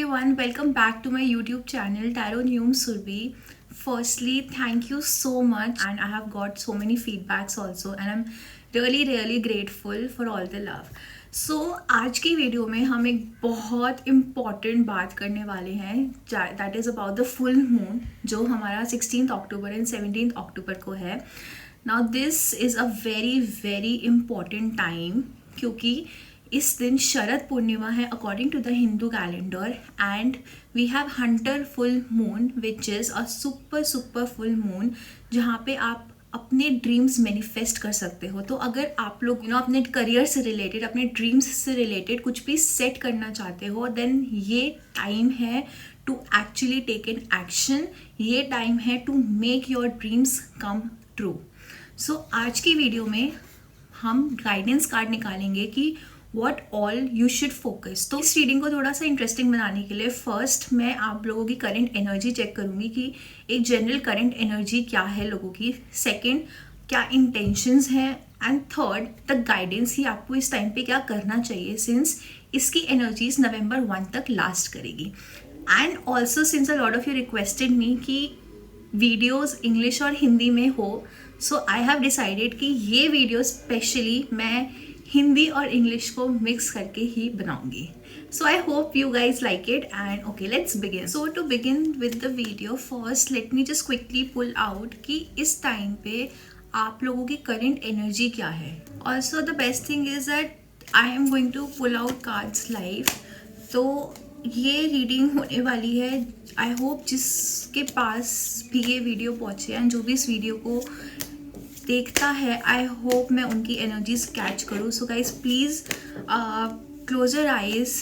everyone, welcome back to my YouTube channel Tarot Neum Surbi. Firstly, thank you so much, and I have got so many feedbacks also, and I'm really grateful for all the love. So आज की video में हम एक बहुत important बात करने वाले हैं, that is about the full moon जो हमारा 16 अक्टूबर एंड 17 अक्टूबर को है. Now this is a very important time क्योंकि इस दिन शरद पूर्णिमा है according to the Hindu calendar and we have hunter full moon which is a super full moon जहाँ पे आप अपने ड्रीम्स मैनिफेस्ट कर सकते हो. तो अगर आप लोग अपने करियर से रिलेटेड, अपने ड्रीम्स से रिलेटेड कुछ भी सेट करना चाहते हो, देन ये टाइम है to actually take an action. ये टाइम है to make your dreams come true. So आज की वीडियो में हम गाइडेंस कार्ड निकालेंगे कि what all you should focus. तो इस रीडिंग को थोड़ा सा इंटरेस्टिंग बनाने के लिए फर्स्ट मैं आप लोगों की करंट एनर्जी चेक करूँगी कि एक जनरल करंट एनर्जी क्या है लोगों की. सेकंड, क्या इंटेंशंस हैं. एंड थर्ड, द गाइडेंस ही आपको इस टाइम पे क्या करना चाहिए सिंस इसकी एनर्जीज नवंबर 1 तक लास्ट करेगी. And also since a lot of you requested मी कि वीडियोज़ इंग्लिश और हिंदी में हो, सो आई हैव डिसाइडेड कि ये वीडियो स्पेशली मैं हिंदी और इंग्लिश को मिक्स करके ही बनाऊंगी. So I hope you guys like it and okay let's begin. So to begin with the video first let me just quickly pull out कि इस टाइम पे आप लोगों की करंट एनर्जी क्या है. Also the best thing is that I am going to pull out cards live. तो ये रीडिंग होने वाली है. आई होप जिसके पास भी ये वीडियो पहुँचे एंड जो भी इस वीडियो को देखता है, आई होप मैं उनकी एनर्जीज कैच करूँ. So guys please close your eyes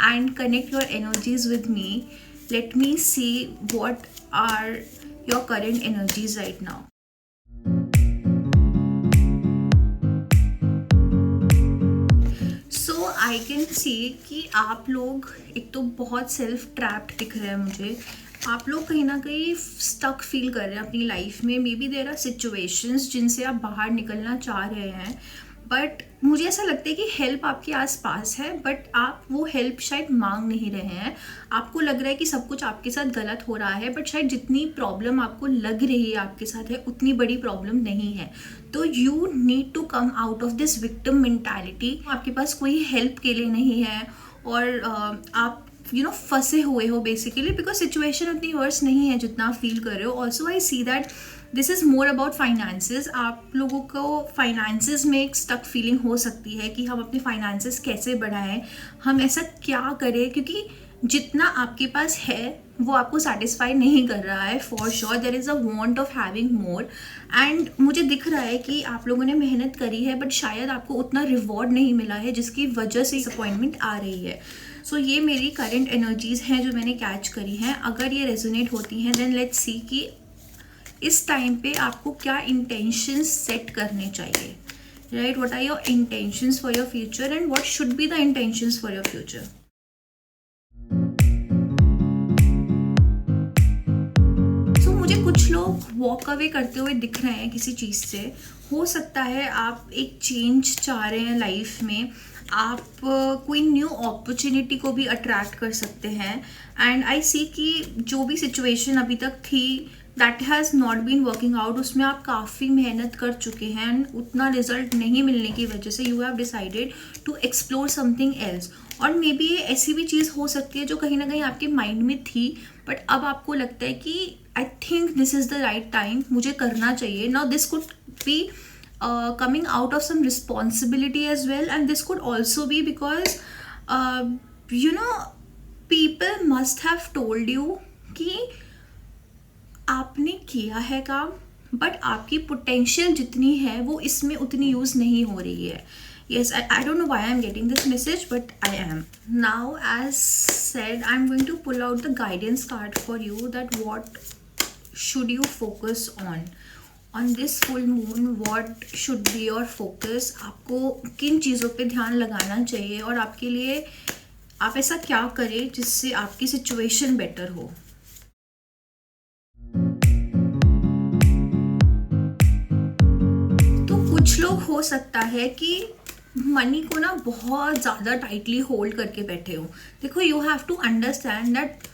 and connect your energies with me. Let me see what are your current energies right now. So I can see कि आप लोग एक तो बहुत सेल्फ ट्रैप्ड दिख रहे हैं मुझे. आप लोग कहीं ना कहीं स्टक फील कर रहे हैं अपनी लाइफ में. Maybe there are situations जिनसे आप बाहर निकलना चाह रहे हैं, बट मुझे ऐसा लगता है कि हेल्प आपके आसपास है बट आप वो हेल्प शायद मांग नहीं रहे हैं. आपको लग रहा है कि सब कुछ आपके साथ गलत हो रहा है, बट शायद जितनी प्रॉब्लम आपको लग रही है आपके साथ है उतनी बड़ी प्रॉब्लम नहीं है. तो you need to come out of this victim mentality. आपके पास कोई हेल्प के लिए नहीं है और आप फंसे हुए हो बेसिकली बिकॉज सिचुएशन उतनी वर्स नहीं है जितना आप फील कर रहे हो. Also I see that this is more about finances. आप लोगों को फाइनेंसेस में एक स्टक फीलिंग हो सकती है कि हम अपने फाइनेंसेस कैसे बढ़ाएं, हम ऐसा क्या करें, क्योंकि जितना आपके पास है वो आपको सेटिस्फाई नहीं कर रहा है. For sure there is a want of having more and मुझे दिख रहा है कि आप लोगों ने मेहनत करी है बट शायद आपको उतना रिवॉर्ड नहीं मिला है जिसकी वजह से डिसअपॉइंटमेंट आ रही है. सो ये मेरी करंट एनर्जीज़ हैं जो मैंने कैच करी हैं. अगर ये रेजोनेट होती हैं देन लेट्स सी कि इस टाइम पे आपको क्या इंटेंशंस सेट करने चाहिए. Right, what are your intentions for your future and what should be the intentions for your future. So मुझे कुछ लोग वॉक अवे करते हुए दिख रहे हैं किसी चीज़ से. हो सकता है आप एक चेंज चाह रहे हैं लाइफ में. आप कोई न्यू अपॉर्चुनिटी को भी अट्रैक्ट कर सकते हैं. एंड आई सी कि जो भी सिचुएशन अभी तक थी that has not been working out, उसमें आप काफ़ी मेहनत कर चुके हैं एंड उतना रिजल्ट नहीं मिलने की वजह से you have decided to explore something else. और मे बी ये ऐसी भी चीज़ हो सकती है जो कहीं ना कहीं आपके माइंड में थी बट अब आपको लगता है कि I think this is the right time, मुझे करना चाहिए. Now this could be coming out of some responsibility as well, and this could also be because people must have told you कि आपने किया है काम बट आपकी पोटेंशियल जितनी है वो इसमें उतनी यूज़ नहीं हो रही है. Yes, I don't know why I'm getting this message, but I am. Now, as said, I'm going to pull out the guidance card for you that what should you focus on this full moon. What should be your focus. आपको किन चीज़ों पे ध्यान लगाना चाहिए और आपके लिए आप ऐसा क्या करें जिससे आपकी सिचुएशन बेटर हो. तो कुछ लोग हो सकता है कि मनी को ना बहुत ज़्यादा टाइटली होल्ड करके बैठे हो। देखो, you have to understand that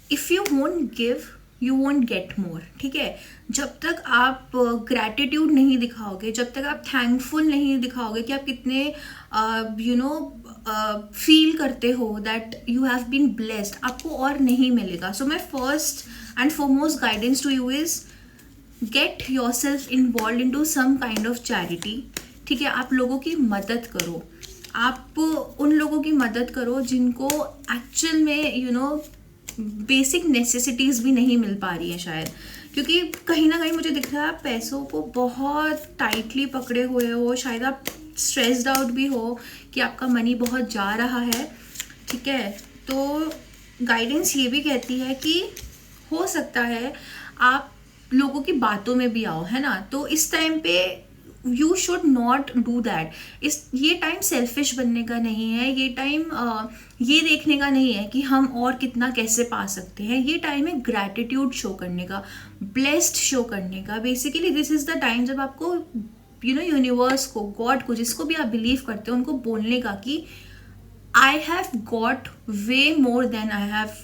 if you won't give you won't get more, ठीक है। जब तक आप ग्रैटिट्यूड नहीं दिखाओगे, जब तक आप थैंकफुल नहीं दिखाओगे कि आप कितने फील करते हो that you have been blessed, आपको और नहीं मिलेगा। So my first and foremost guidance to you is get yourself involve into some kind of charity, ठीक है। आप लोगों की मदद करो, आप उन लोगों की मदद करो जिनको एक्चुअल में बेसिक नेसेसिटीज़ भी नहीं मिल पा रही है शायद, क्योंकि कहीं ना कहीं मुझे दिख रहा है आप पैसों को बहुत टाइटली पकड़े हुए हो। शायद आप स्ट्रेस्ड आउट भी हो कि आपका मनी बहुत जा रहा है, ठीक है। तो गाइडेंस ये भी कहती है कि हो सकता है आप लोगों की बातों में भी आओ, है ना। तो इस टाइम पे you should not do that. ये टाइम सेल्फिश बनने का नहीं है, ये टाइम ये देखने का नहीं है कि हम और कितना कैसे पा सकते हैं। ये टाइम है ग्रैटिट्यूड शो करने का, ब्लेस्ड शो करने का। Basically this is the time जब आपको यूनिवर्स को, गॉड को, जिसको भी आप बिलीव करते हो, उनको बोलने का कि I have got way more than I have,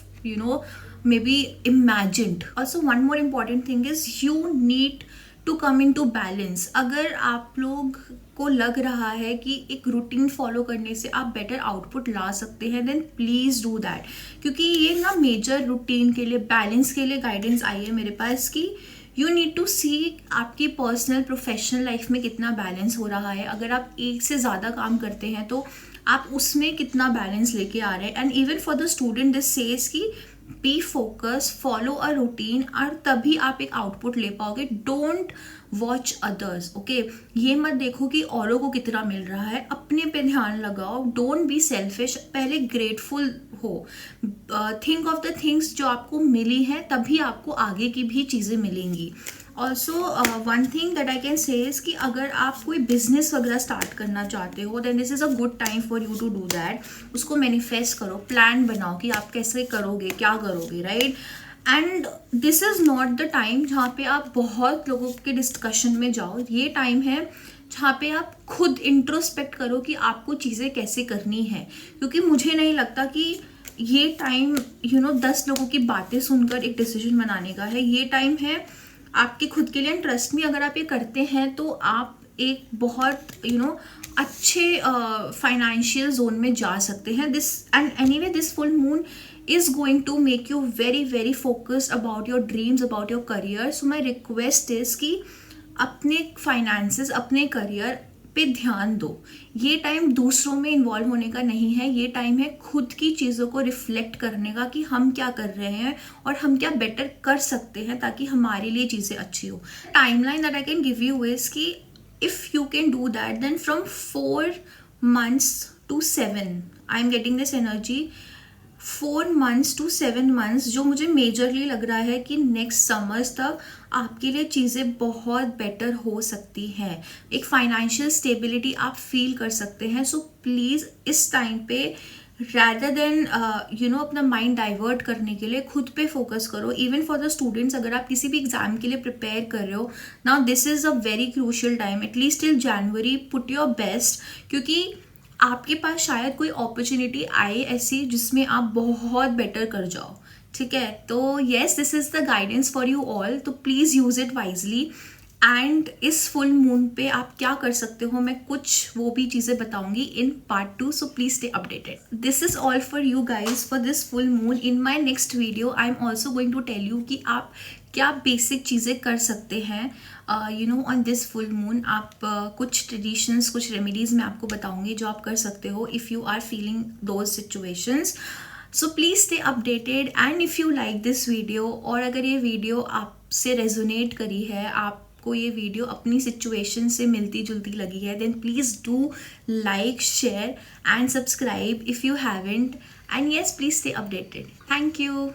maybe imagined. Also, one more important thing is you need to come into balance. अगर आप लोग को लग रहा है कि एक रूटीन फॉलो करने से आप बेटर आउटपुट ला सकते हैं, देन प्लीज़ डू दैट। क्योंकि ये ना मेजर रूटीन के लिए, बैलेंस के लिए गाइडेंस आई है मेरे पास कि यू नीड टू सी आपकी पर्सनल प्रोफेशनल लाइफ में कितना बैलेंस हो रहा है। अगर आप एक से ज़्यादा काम करते हैं तो आप उसमें कितना बैलेंस लेके आ रहे हैं। And even for the student this says कि be focus, follow a routine, और तभी आप एक आउटपुट ले पाओगे। Don't watch others, okay. ये मत देखो कि औरों को कितना मिल रहा है, अपने पे ध्यान लगाओ। डोंट बी सेल्फिश, पहले ग्रेटफुल हो। थिंक ऑफ द थिंग्स जो आपको मिली हैं, तभी आपको आगे की भी चीज़ें मिलेंगी। Also one thing that I can say is कि अगर आप कोई बिजनेस वगैरह स्टार्ट करना चाहते हो, then this is a good time for you to do that. उसको मैनिफेस्ट करो, प्लान बनाओ कि आप कैसे करोगे, क्या करोगे, right. And this is not the time जहाँ पे आप बहुत लोगों के डिस्कशन में जाओ। ये टाइम है जहाँ पे आप खुद इंट्रोस्पेक्ट करो कि आपको चीज़ें कैसे करनी है। क्योंकि मुझे नहीं लगता कि ये टाइम 10 लोगों की बातें सुनकर एक डिसीजन बनाने का है। ये टाइम है आपके खुद के लिए। एंड ट्रस्ट मी, अगर आप ये करते हैं तो आप एक बहुत अच्छे फाइनेंशियल जोन में जा सकते हैं। This and anyway this full moon is going to make you very very focused about your dreams, about your career. So my request is कि अपने फाइनेंसेस, अपने करियर पे ध्यान दो। ये टाइम दूसरों में इन्वॉल्व होने का नहीं है, ये टाइम है खुद की चीज़ों को रिफ्लेक्ट करने का कि हम क्या कर रहे हैं और हम क्या बेटर कर सकते हैं ताकि हमारे लिए चीज़ें अच्छी हो। Timeline that I can give you is कि if you can do that then from 4 months to 7 I am getting this energy. 4 months to 7 months जो मुझे मेजरली लग रहा है कि नेक्स्ट समर्स तक आपके लिए चीज़ें बहुत बेटर हो सकती हैं। एक फाइनेंशियल स्टेबिलिटी आप फील कर सकते हैं। सो प्लीज़ इस टाइम पे रैदर देन अपना माइंड डाइवर्ट करने के लिए खुद पे फोकस करो। इवन फॉर द स्टूडेंट्स, अगर आप किसी भी एग्जाम के लिए प्रिपेयर कर रहे हो, now this is a very crucial time. At least till January put your best, क्योंकि आपके पास शायद कोई अपॉर्चुनिटी आए ऐसी जिसमें आप बहुत बेटर कर जाओ, ठीक है। तो yes, this is the guidance for you all, तो please use it wisely. And इस फुल मून पे आप क्या कर सकते हो, मैं कुछ वो भी चीज़ें बताऊंगी in part 2, so please stay updated. This is all for you guys for this full moon. In my next video I am also going to tell you कि आप क्या बेसिक चीज़ें कर सकते हैं ऑन दिस फुल मून। आप कुछ traditions, कुछ रेमेडीज़ मैं आपको बताऊंगी जो आप कर सकते हो if you are feeling those situations. So please stay updated. And if you like this video, और अगर ये वीडियो आपसे रेजोनेट करी है, आपको ये वीडियो अपनी सिचुएशन से मिलती जुलती लगी है, then please do like, share and subscribe if you haven't. And yes, please stay updated. Thank you.